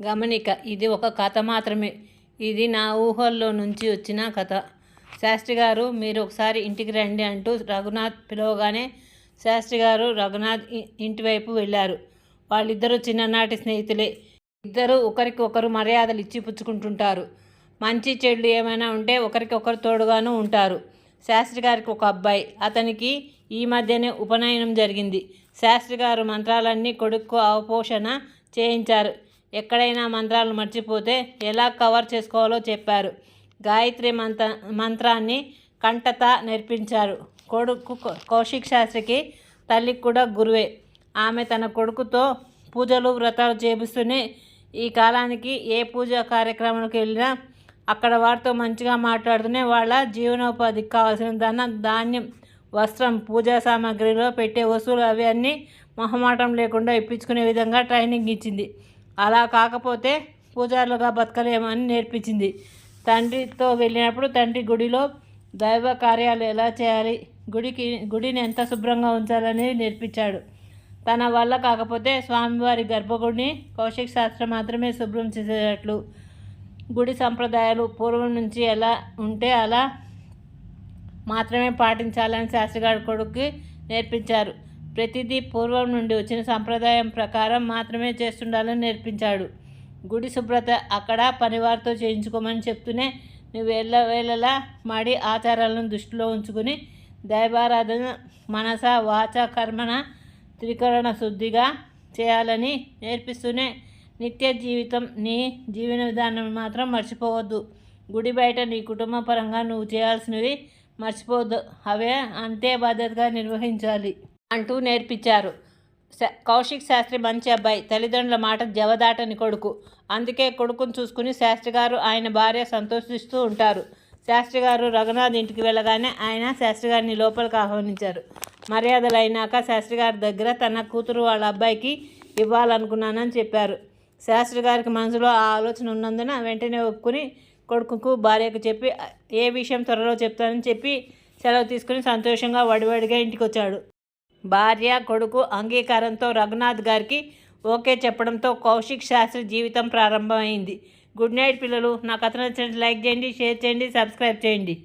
గమనిక, ఇది ఒక కథ మాత్రమే. ఇది నా ఊహల్లో నుంచి వచ్చిన కథ. శాస్త్రిగారు, మీరు ఒకసారి ఇంటికి రండి అంటూ రఘునాథ్ పిలవగానే శాస్త్రిగారు రఘునాథ్ ఇంటివైపు వెళ్ళారు. వాళ్ళిద్దరూ చిన్ననాటి స్నేహితులే. ఇద్దరూ ఒకరికి ఒకరు మర్యాదలు ఇచ్చి పుచ్చుకుంటుంటారు. మంచి చెడులు ఏమైనా ఉంటే ఒకరికి ఒకరు తోడుగాను ఉంటారు. శాస్త్రిగారికి ఒక అబ్బాయి. అతనికి ఈ మధ్యనే ఉపనయనం జరిగింది. శాస్త్రిగారు మంత్రాలన్నీ కొడుకు అవపోషణ చేయించారు. ఎక్కడైనా మంత్రాలు మర్చిపోతే ఎలా కవర్ చేసుకోవాలో చెప్పారు. గాయత్రి మంత్రాన్ని కంఠత నేర్పించారు. కొడుకు కౌశిక్ శాస్త్రికి తల్లికి కూడా గురువే. ఆమె తన కొడుకుతో పూజలు వ్రతాలు చేపిస్తూనే ఈ కాలానికి ఏ పూజా కార్యక్రమానికి వెళ్ళినా అక్కడ వారితో మంచిగా మాట్లాడుతూనే వాళ్ళ జీవనోపాధికి కావాల్సిన ధాన్యం, వస్త్రం, పూజా సామాగ్రిలో పెట్టే వస్తువులు అవి అన్నీ మొహమాటం లేకుండా ఇప్పించుకునే విధంగా ట్రైనింగ్ ఇచ్చింది. అలా కాకపోతే పూజారులుగా బతకలేమని నేర్పించింది. తండ్రితో వెళ్ళినప్పుడు తండ్రి గుడిలో దైవ కార్యాలు ఎలా చేయాలి, గుడిని ఎంత శుభ్రంగా ఉంచాలనేది నేర్పించాడు. తన వల్ల కాకపోతే స్వామివారి గర్భగుడిని కౌశిక్ శాస్త్రి మాత్రమే శుభ్రం చేసేటట్లు, గుడి సంప్రదాయాలు పూర్వం నుంచి ఎలా ఉంటే అలా మాత్రమే పాటించాలని శాస్త్రిగారి కొడుకుకి నేర్పించారు. ప్రతిదీ పూర్వం నుండి వచ్చిన సంప్రదాయం ప్రకారం మాత్రమే చేస్తుండాలని నేర్పించాడు. గుడి శుభ్రత అక్కడ పనివారితో చేయించుకోమని చెప్తూనే నువ్వు వేళలా మాడి ఆచారాలను దృష్టిలో ఉంచుకుని దైవారాధన మనస వాచ కర్మణ త్రికరణ శుద్ధిగా చేయాలని నేర్పిస్తూనే నిత్య జీవితం నీ జీవన విధానం మాత్రం మర్చిపోవద్దు. గుడి బయట నీ కుటుంబ పరంగా నువ్వు చేయాల్సినవి మర్చిపోవద్దు, అవే అంతే బాధ్యతగా నిర్వహించాలి అంటూ నేర్పించారు. కౌశిక్ శాస్త్రి మంచి అబ్బాయి, తల్లిదండ్రుల మాట జవదాటని కొడుకు. అందుకే కొడుకును చూసుకుని శాస్త్రిగారు ఆయన భార్య సంతోషిస్తూ ఉంటారు. శాస్త్రిగారు రఘునాథ్ ఇంటికి వెళ్ళగానే ఆయన శాస్త్రిగారిని లోపలికి ఆహ్వానించారు. మర్యాదలు అయినాక శాస్త్రిగారి దగ్గర తన కూతురు వాళ్ళ అబ్బాయికి ఇవ్వాలనుకున్నానని చెప్పారు. శాస్త్రిగారికి మనసులో ఆ ఆలోచన ఉన్నందున వెంటనే ఒప్పుకుని కొడుకుకు భార్యకు చెప్పి ఏ విషయం త్వరలో చెప్తానని చెప్పి సెలవు తీసుకుని సంతోషంగా వడివడిగా ఇంటికి వచ్చాడు. భార్య కొడుకు అంగీకారంతో రఘునాథ్ గారికి ఓకే చెప్పడంతో కౌశిక్ శాస్త్రి జీవితం ప్రారంభమైంది. గుడ్ నైట్ పిల్లలు. నా కథ నచ్చినట్టు లైక్ చేయండి, షేర్ చేయండి, సబ్స్క్రైబ్ చేయండి.